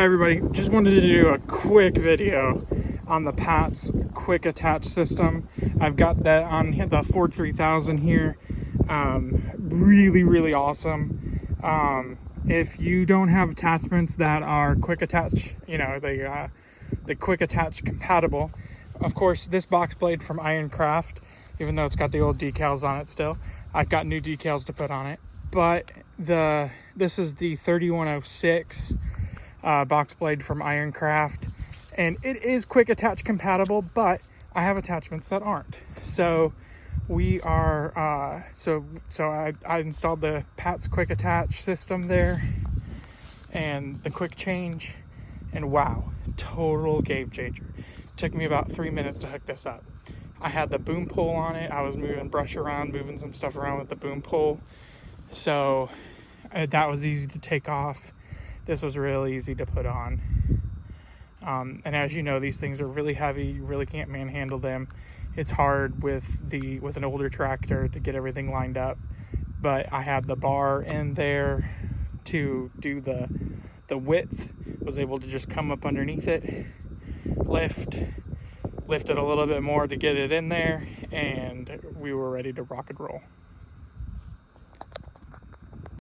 Hi everybody, just wanted to do a quick video on the Pat's quick attach system. I've got that on the Ford 3000 here. Really awesome. If you don't have attachments that are quick attach, the quick attach compatible, of course this box blade from Ironcraft, even though it's got the old decals on it still, I've got new decals to put on it. But this is the 3106 box blade from Ironcraft, and it is quick attach compatible, but I have attachments that aren't. So we are I installed the Pat's quick attach system there and the quick change, and wow, total game changer. Took me about 3 minutes to hook this up. I had the boom pole on it. I was moving brush around, moving some stuff around with the boom pole, so that was easy to take off. This was really easy to put on. And as you know, these things are really heavy. You really can't manhandle them. It's hard with an older tractor to get everything lined up. But I had the bar in there to do the width. Was able to just come up underneath it, lift it a little bit more to get it in there, and we were ready to rock and roll.